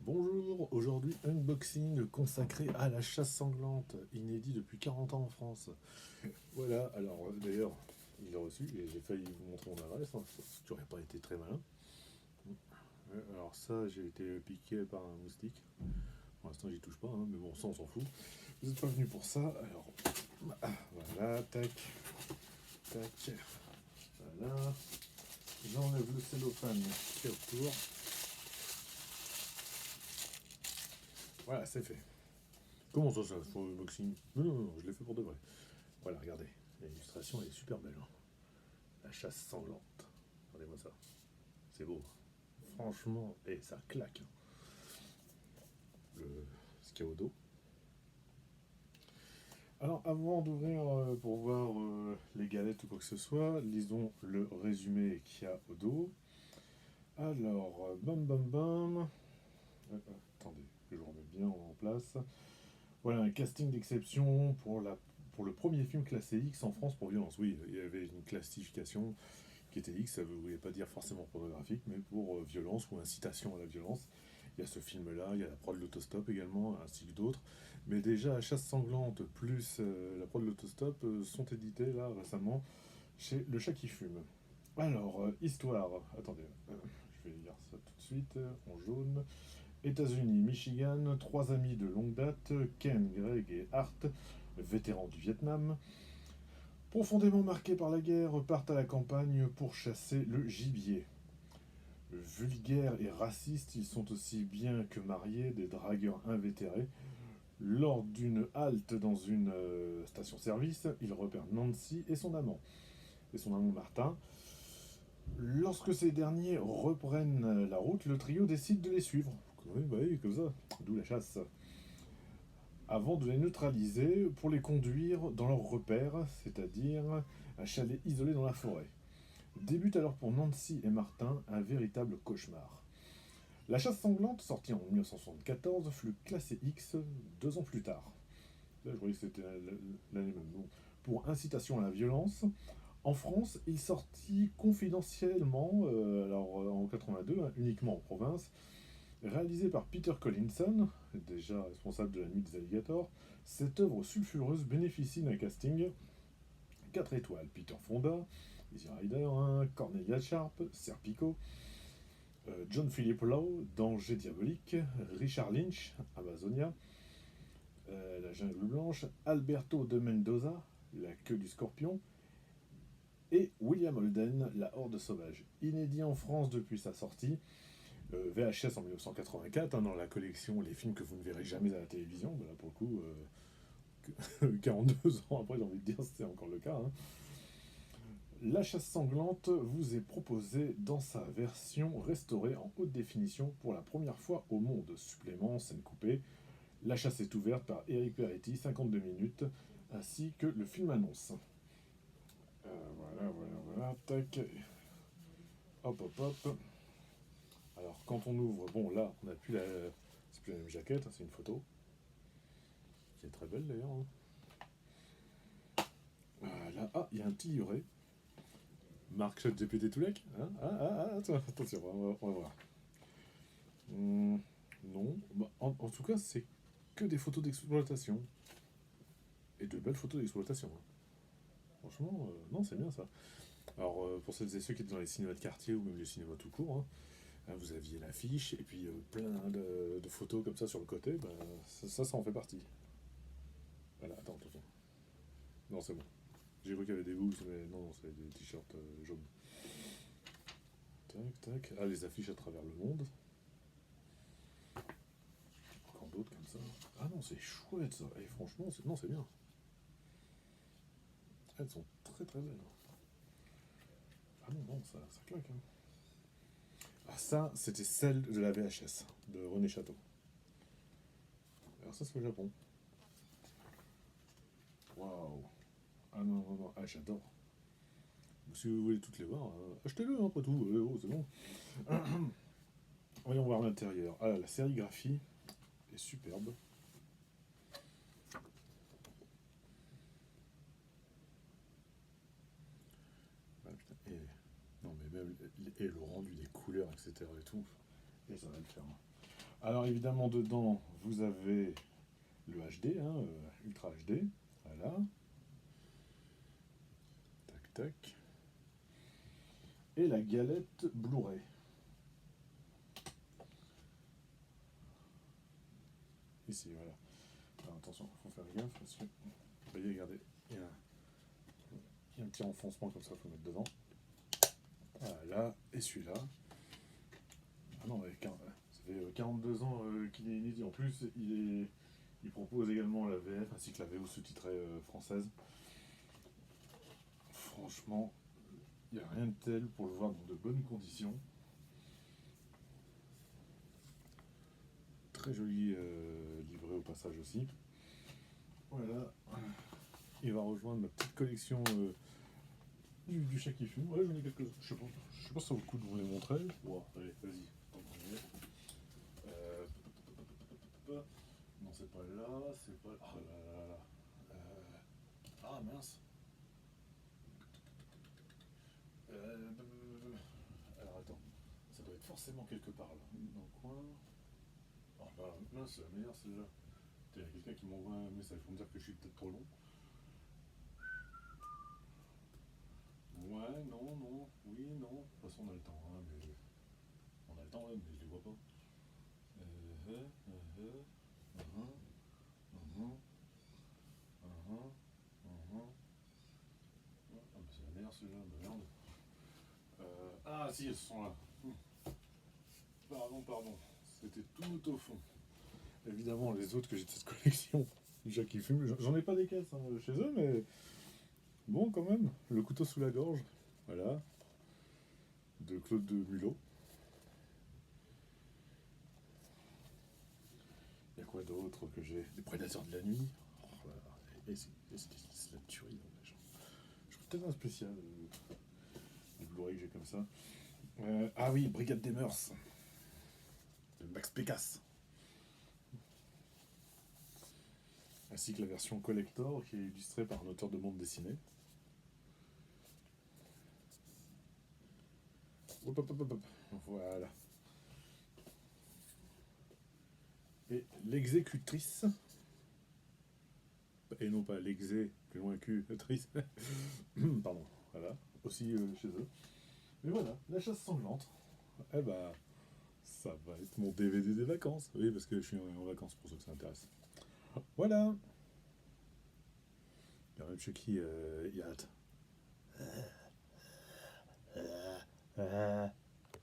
Bonjour, aujourd'hui unboxing consacré à la chasse sanglante, inédit depuis 40 ans en France. Voilà, alors d'ailleurs, il l'a reçu et j'ai failli vous montrer mon adresse, hein, ce qui n'aurait pas été très malin. Alors ça, j'ai été piqué par un moustique. Pour l'instant, j'y touche pas, hein, mais bon, ça on s'en fout. Vous n'êtes pas venu pour ça, alors voilà, tac, tac, voilà. J'enlève le cellophane qui est autour. Voilà, c'est fait. Comment ça faut unboxing? Non, je l'ai fait pour de vrai. Voilà, regardez, l'illustration elle est super belle, hein. La chasse sanglante. Regardez-moi ça. C'est beau. Franchement, et ça claque, hein. Ce qu'il y a au dos. Alors, avant d'ouvrir pour voir les galettes ou quoi que ce soit, lisons le résumé qu'il y a au dos. Alors, bam bam bam. Attendez, que je remets bien en place. Voilà un casting d'exception pour le premier film classé X en France pour violence. Oui, il y avait une classification qui était X, ça ne voulait pas dire forcément pornographique, mais pour violence ou incitation à la violence. Il y a ce film-là, il y a la prod de l'autostop également, ainsi que d'autres. Mais déjà, Chasse sanglante plus la prod de l'autostop sont édités là récemment chez Le Chat qui fume. Alors, histoire, attendez, je vais lire ça tout de suite, en jaune. États-Unis, Michigan, trois amis de longue date, Ken, Greg et Art, vétérans du Vietnam, profondément marqués par la guerre, partent à la campagne pour chasser le gibier. Vulgaires et racistes, ils sont aussi bien que mariés des dragueurs invétérés. Lors d'une halte dans une station-service, ils repèrent Nancy et son amant Martin. Lorsque ces derniers reprennent la route, le trio décide de les suivre. Oui, bah oui, comme ça, d'où la chasse. Avant de les neutraliser pour les conduire dans leur repère, c'est-à-dire un chalet isolé dans la forêt. Débute alors pour Nancy et Martin un véritable cauchemar. La chasse sanglante, sortie en 1974, fut classée X 2 ans plus tard. Là, je voyais que c'était l'année même. Bon. Pour incitation à la violence, en France, il sortit confidentiellement, en 82, hein, uniquement en province, réalisé par Peter Collinson, déjà responsable de La Nuit des Alligators. Cette œuvre sulfureuse bénéficie d'un casting 4 étoiles. Peter Fonda, Easy Rider, hein, Cornelia Sharp, Serpico, John Philip Lowe, Danger Diabolique, Richard Lynch, Amazonia, La Jungle Blanche, Alberto de Mendoza, La Queue du Scorpion, et William Holden, La Horde Sauvage. Inédit en France depuis sa sortie, VHS en 1984, hein, dans la collection Les films que vous ne verrez jamais à la télévision. Voilà, pour le coup, 42 ans après, j'ai envie de dire, c'est encore le cas, hein. La chasse sanglante vous est proposée dans sa version restaurée en haute définition pour la première fois au monde. Supplément, scène coupée. La chasse est ouverte par Eric Peretti, 52 minutes, ainsi que le film annonce. Voilà, tac. Hop, hop, hop. Alors, quand on ouvre, bon, là, on n'a plus la. C'est plus la même jaquette, hein, c'est une photo. Qui est très belle d'ailleurs, hein. Voilà, ah, il y a un petit livret. Marc ChatGPT Toulek, hein, attention, on va voir. Non, bah, en tout cas, c'est que des photos d'exploitation. Et de belles photos d'exploitation, hein. Franchement, non, c'est bien ça. Alors, pour celles et ceux qui étaient dans les cinémas de quartier ou même les cinémas tout court, hein, vous aviez l'affiche et puis plein de photos comme ça sur le côté, bah, ça en fait partie. Voilà, attends, attention. Non, c'est bon. J'ai cru qu'il y avait des boules, mais non, c'est des t-shirts jaunes. Tac, tac. Ah, les affiches à travers le monde. Encore d'autres comme ça. Ah non, c'est chouette ça. Et franchement, non, c'est bien. Elles sont très très belles. Ah non, ça claque, hein. Ah, ça, c'était celle de la VHS, de René Château. Alors, ça, c'est le Japon. Waouh. Ah non. Ah, j'adore. Si vous voulez toutes les voir, achetez-le, hein, après tout. Oh, c'est bon. Voyons voir l'intérieur. Ah, la sérigraphie est superbe. Ah, putain. Non, mais même et le rendu des couleurs, etc. et tout. Et ça va le faire, hein. Alors évidemment dedans vous avez le HD, hein, Ultra HD, voilà, tac tac, et la galette Blu-ray. Ici, voilà. Alors attention, il faut faire gaffe parce que, vous voyez, regardez, il y a un petit renfoncement comme ça, il faut mettre devant. Voilà, et celui-là. Ah non, ça fait 42 ans qu'il est inédit. En plus, il propose également la VF ainsi que la VO sous-titrée française. Franchement, il n'y a rien de tel pour le voir dans de bonnes conditions. Très joli livret au passage aussi. Voilà. Il va rejoindre ma petite collection du chat qui fume. Ouais, j'en ai quelques. Je sais pas si ça vaut le coup de vous les montrer. Bon, allez, vas-y. Euh, non, c'est pas là. C'est pas. Ah là là là. Ah mince. Alors attends. Ça doit être forcément quelque part là. Dans le coin. Ah bah mince, c'est la meilleure celle-là. Il y a quelqu'un qui m'envoie un message pour me dire que je suis peut-être trop long. Ouais, non, non, oui, non. De toute façon, on a le temps, hein, mais. On a le temps, ouais, mais je les vois pas. Uh -huh, uh -huh, uh -huh, uh -huh, uh -huh, uh -huh. Ah, bah, c'est la meilleure celui-là, bah merde. Ah, si, elles sont là. Pardon, pardon. C'était tout au fond. Évidemment, les autres que j'ai de cette collection, déjà qui fument, j'en ai pas des caisses hein, chez eux, mais bon, quand même. Le couteau sous la gorge, voilà, de Claude de Mulot. Il y a quoi d'autre que j'ai? Les prédateurs de la nuit. Oh là là. Et c'est la tuerie. Je ferais peut-être un spécial des Blu-ray que j'ai comme ça. Ah oui, Brigade des Mœurs. De Max Pécasse. Ainsi que la version collector qui est illustrée par un auteur de bande dessinée. Hop, hop, hop, hop. Voilà. Et l'exécutrice. Et non pas l'exé, plus loin Q-trice. Pardon. Voilà. Aussi chez eux. Mais voilà, la chasse sanglante. Eh bah, ça va être mon DVD des vacances. Oui, parce que je suis en vacances pour ceux que ça intéresse. Voilà. Il y a même chez qui il y a hâte.